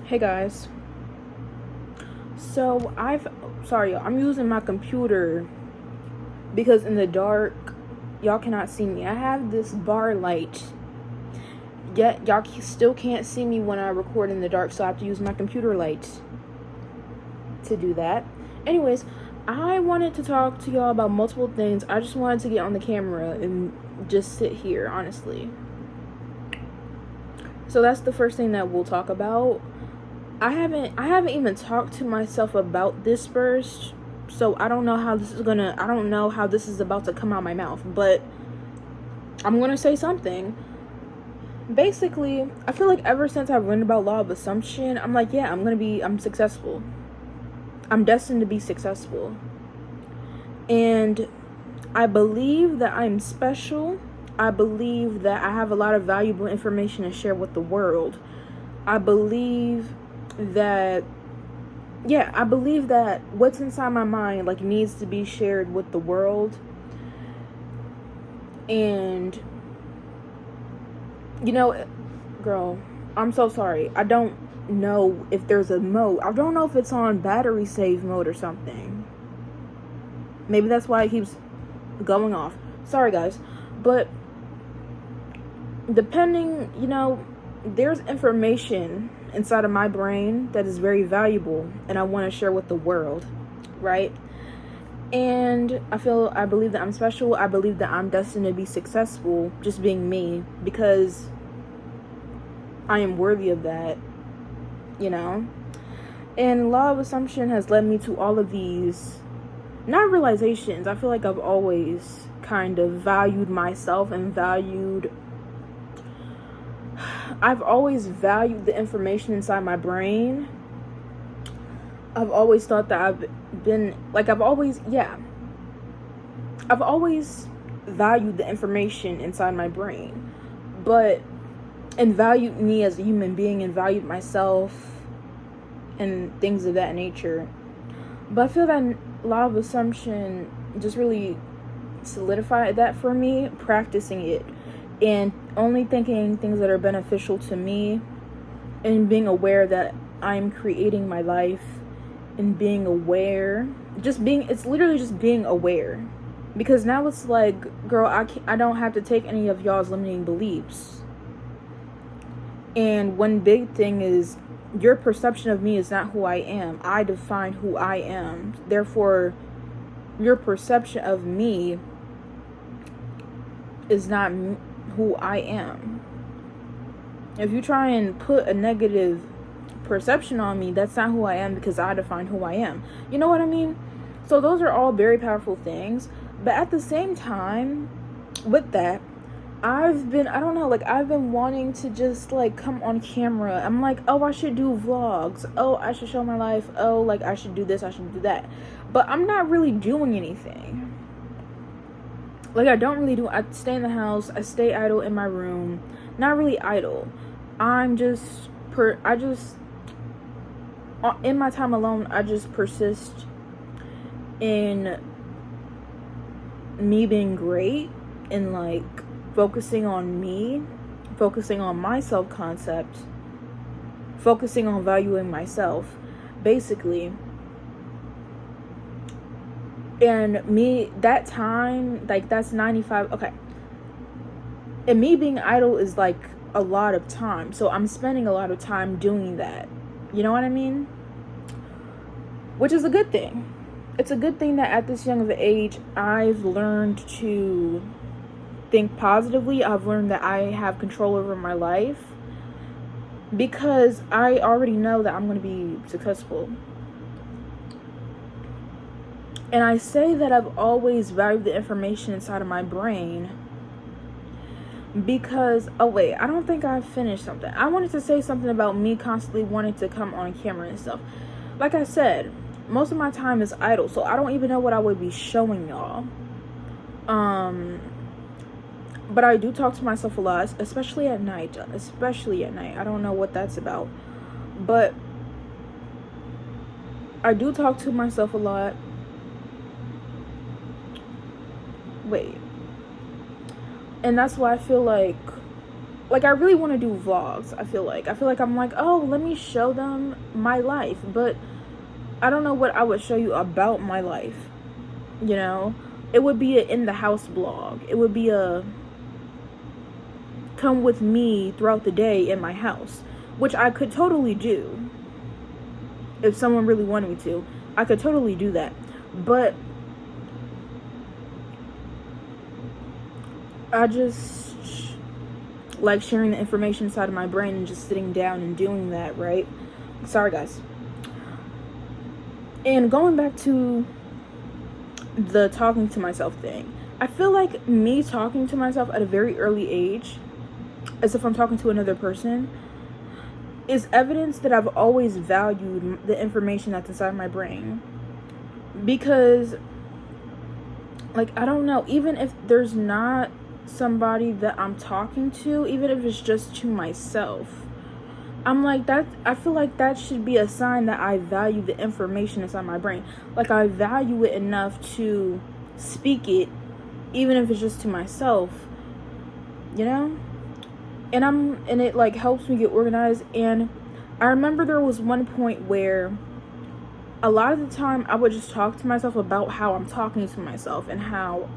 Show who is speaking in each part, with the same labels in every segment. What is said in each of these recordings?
Speaker 1: Hey guys. So I'm using my computer because in the dark, y'all cannot see me. I have this bar light, yet y'all still can't see me when I record in the dark, so I have to use my computer light to do that. Anyways, I wanted to talk to y'all about multiple things. I just wanted to get on the camera and just sit here, honestly. So that's the first thing that we'll talk about. I haven't even talked to myself about this first, so I don't know how this is about to come out my mouth, but I'm gonna say something. Basically, I feel like ever since I've learned about law of assumption, I'm like, yeah, I'm successful. I'm destined to be successful. And I believe that I'm special. I believe that I have a lot of valuable information to share with the world. I believe that what's inside my mind needs to be shared with the world. And girl, I'm so sorry. I don't know if there's a mode. I don't know if it's on battery save mode or something. Maybe that's why it keeps going off. Sorry guys. But depending, there's information inside of my brain that is very valuable and I want to share with the world, right? And I believe that I'm special. I believe that I'm destined to be successful just being me, because I am worthy of that, And law of assumption has led me to all of these, not realizations. I feel like I've always kind of valued myself and I've always valued the information inside my brain. I've always thought that I've always valued the information inside my brain, and valued me as a human being and valued myself and things of that nature. But I feel that law of assumption just really solidified that for me, practicing it and only thinking things that are beneficial to me, and being aware that I'm creating my life, and being aware, it's literally just being aware. Because now it's like, girl, I don't have to take any of y'all's limiting beliefs. And one big thing is, your perception of me is not who I am. I define who I am. Therefore, your perception of me is not who I am. If you try and put a negative perception on me, that's not who I am, because I define who I am. You know what I mean? So those are all very powerful things. But at the same time, with that, I've been wanting to just come on camera. I'm like, oh, I should do vlogs. Oh, I should show my life. Oh, I should do this, I should do that. But I'm not really doing anything. I stay in the house. I stay idle in my room. Not really idle. In my time alone, I just persist in me being great, and focusing on me, focusing on my self-concept, focusing on valuing myself, basically. And me, that time, that's 95, okay. And me being idle is a lot of time. So I'm spending a lot of time doing that. You know what I mean? Which is a good thing. It's a good thing that at this young of an age, I've learned to think positively. I've learned that I have control over my life, because I already know that I'm going to be successful. And I say that I've always valued the information inside of my brain because, I don't think I finished something. I wanted to say something about me constantly wanting to come on camera and stuff. Like I said, most of my time is idle, so I don't even know what I would be showing y'all. But I do talk to myself a lot, especially at night. I don't know what that's about, but I do talk to myself a lot. And that's why I feel like like, I really want to do vlogs. I feel like I'm like, oh, let me show them my life, but I don't know what I would show you about my life, you know. It would be a in the house vlog. It would be a come with me throughout the day in my house, which I could totally do if someone really wanted me to. I could totally do that, but I just like sharing the information inside of my brain and just sitting down and doing that, right? Sorry, guys. And going back to the talking to myself thing, I feel like me talking to myself at a very early age, as if I'm talking to another person, is evidence that I've always valued the information that's inside my brain. Because, like, I don't know, even if there's not somebody that I'm talking to, even if it's just to myself, I'm like, that, I feel like that should be a sign that I value the information inside my brain. Like, I value it enough to speak it, even if it's just to myself, you know? And it like helps me get organized. And I remember there was one point where a lot of the time I would just talk to myself about how I'm talking to myself, and how,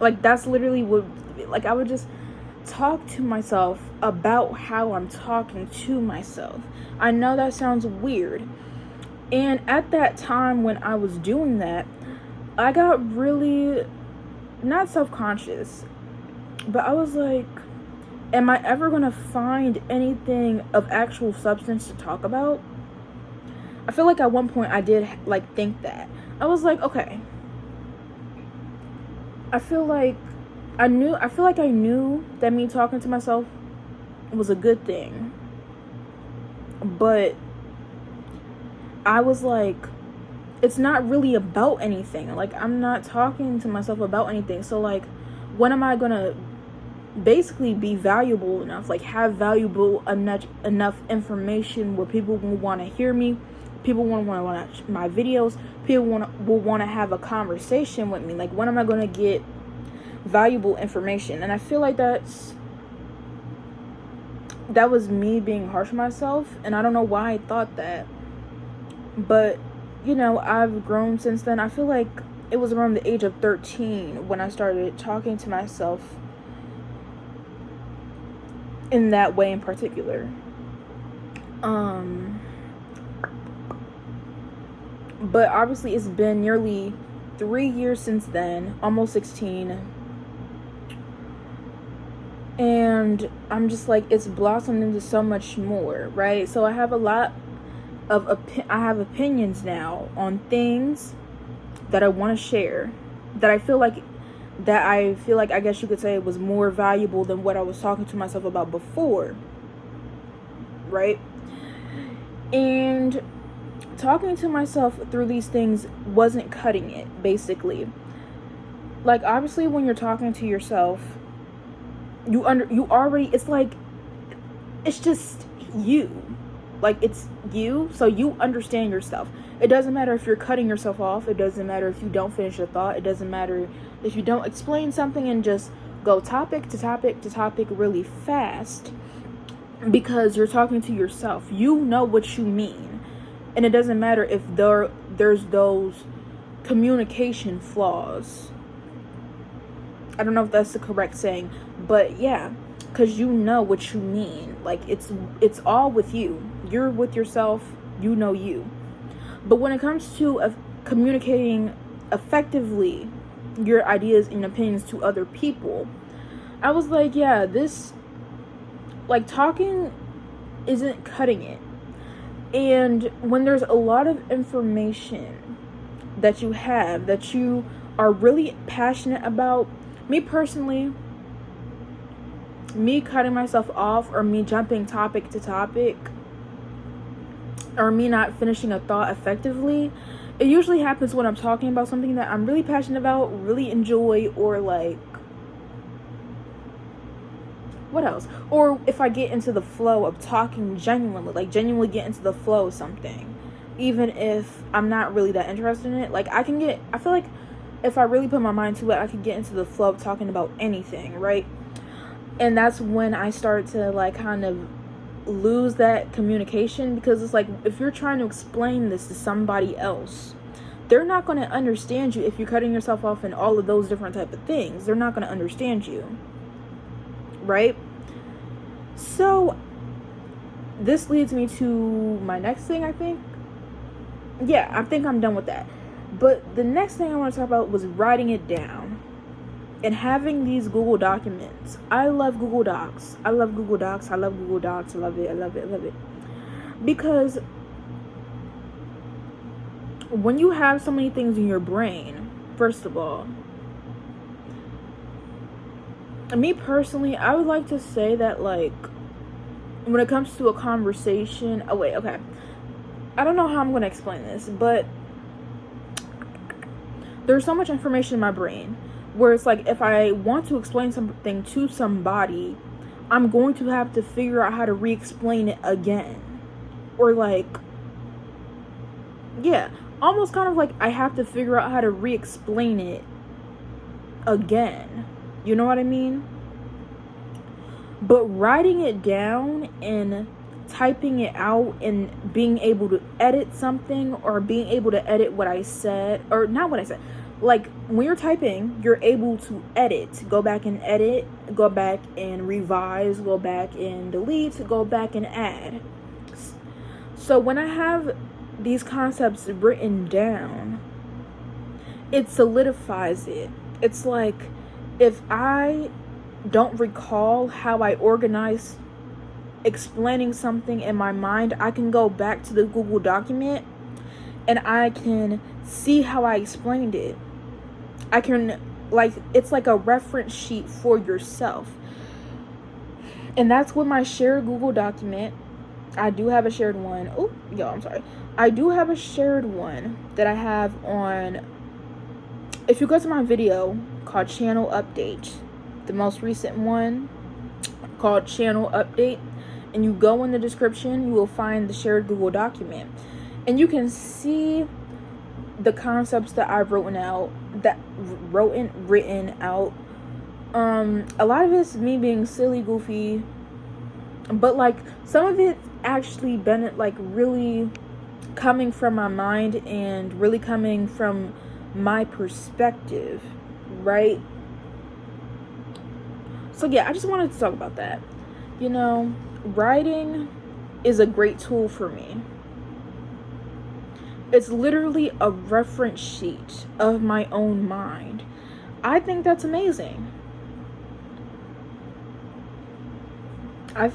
Speaker 1: like, that's literally what, like, I would just talk to myself about how I'm talking to myself. I know that sounds weird. And at that time when I was doing that, I got really, not self-conscious, but I was like, am I ever gonna find anything of actual substance to talk about? I feel like at one point I did like think that. I was like, okay, I feel like I knew that me talking to myself was a good thing. But I was like, it's not really about anything. Like, I'm not talking to myself about anything. So, like, when am I gonna basically be valuable enough, like, have valuable enough information where people will want to hear me, people will want to watch my videos, people will want to have a conversation with me? Like, when am I going to get valuable information? And I feel like that was me being harsh on myself, and I don't know why I thought that, but, you know, I've grown since then. I feel like it was around the age of 13 when I started talking to myself in that way in particular. But obviously it's been nearly 3 years since then, almost 16. And I'm just like, it's blossomed into so much more, right? So I have a lot of opinions now on things that I want to share, that I feel like I guess you could say it was more valuable than what I was talking to myself about before, right? And talking to myself through these things wasn't cutting it, basically. Like, obviously when you're talking to yourself, it's like, it's just you. Like, it's you, so you understand yourself. It doesn't matter if you're cutting yourself off. It doesn't matter if you don't finish a thought. It doesn't matter if you don't explain something and just go topic to topic to topic really fast, because you're talking to yourself. You know what you mean. And it doesn't matter if there's those communication flaws. I don't know if that's the correct saying, but yeah, because you know what you mean. Like, it's all with you. You're with yourself. You know you. But when it comes to communicating effectively your ideas and opinions to other people, I was like, yeah, this, like, talking isn't cutting it. And when there's a lot of information that you have, that you are really passionate about, me personally, me cutting myself off, or me jumping topic to topic, or me not finishing a thought effectively, it usually happens when I'm talking about something that I'm really passionate about, really enjoy, or like, what else? Or if I get into the flow of talking genuinely get into the flow of something, even if I'm not really that interested in it. Like, I feel like if I really put my mind to it, I can get into the flow of talking about anything, right? And that's when I start to like kind of lose that communication, because it's like, if you're trying to explain this to somebody else, they're not going to understand you. If you're cutting yourself off and all of those different type of things, they're not going to understand you, right? So this leads me to my next thing. I think I'm done with that. But the next thing I want to talk about was writing it down and having these Google documents. I love Google Docs. I love Google Docs. I love Google Docs. I love it. I love it. I love it. Because when you have so many things in your brain, first of all, me personally, I would like to say that, like, when it comes to a conversation, I don't know how I'm going to explain this, but there's so much information in my brain where it's like, if I want to explain something to somebody, I'm going to have to figure out how to re-explain it again. Or like, yeah, almost kind of like I have to figure out how to re-explain it again. You know what I mean? But writing it down and typing it out and being able to edit something, or being able to edit what I said, or not what I said. Like, when you're typing, you're able to edit, go back and edit, go back and revise, go back and delete, go back and add. So when I have these concepts written down, it solidifies it. It's like, if I don't recall how I organized explaining something in my mind, I can go back to the Google document and I can see how I explained it. I can, like, it's like a reference sheet for yourself. And that's what my shared Google document, I do have a shared one. I do have a shared one that I have on, if you go to my video called Channel Update, the most recent one called Channel Update, and you go in the description, you will find the shared Google document, and you can see the concepts that I've written out. A lot of it's me being silly, goofy, but like some of it actually been like really coming from my mind and really coming from my perspective, right? So yeah, I just wanted to talk about that. You know, writing is a great tool for me. It's literally a reference sheet of my own mind. I think that's amazing. I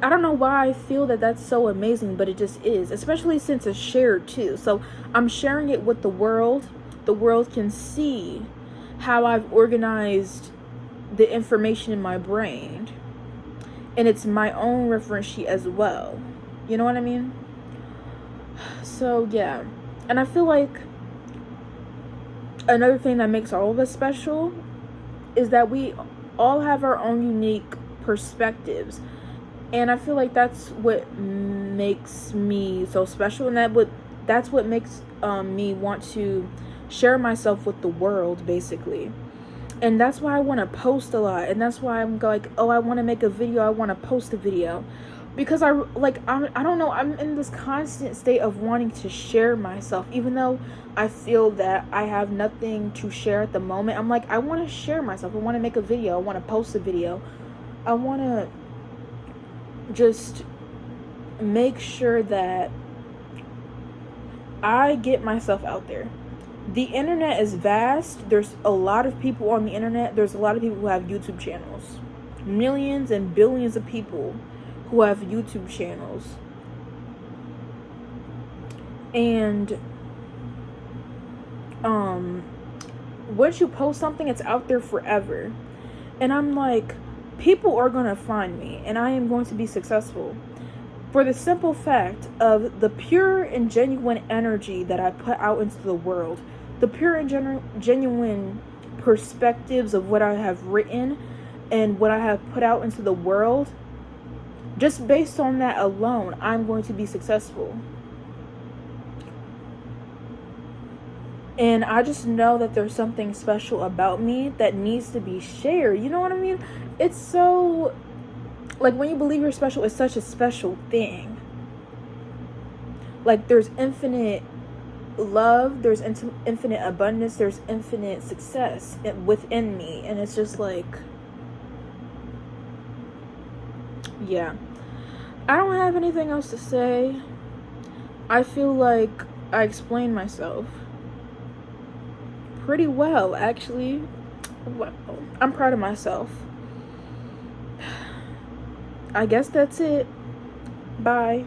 Speaker 1: don't know why I feel that that's so amazing, but it just is, especially since it's shared too. So I'm sharing it with the world. The world can see how I've organized the information in my brain, and it's my own reference sheet as well. You know what I mean? So yeah, and I feel like another thing that makes all of us special is that we all have our own unique perspectives, and I feel like that's what makes me so special, and that's what makes me want to share myself with the world, basically. And that's why I want to post a lot, and that's why I'm like, oh, I want to make a video, I want to post a video, because I don't know, I'm in this constant state of wanting to share myself, even though I feel that I have nothing to share at the moment. I'm like, I want to share myself, I want to make a video, I want to post a video, I want to just make sure that I get myself out there. The internet is vast. There's a lot of people on the internet. There's a lot of people who have YouTube channels. Millions and billions of people who have YouTube channels. And once you post something, it's out there forever. And I'm like, people are going to find me, and I am going to be successful. For the simple fact of the pure and genuine energy that I put out into the world, the pure and genuine perspectives of what I have written and what I have put out into the world, just based on that alone, I'm going to be successful. And I just know that there's something special about me that needs to be shared. You know what I mean? It's so, like, when you believe you're special, it's such a special thing. Like, there's infinite love, there's infinite abundance, there's infinite success within me. And it's just like, yeah. I don't have anything else to say. I feel like I explained myself pretty well, actually. Well, I'm proud of myself. I guess that's it. Bye.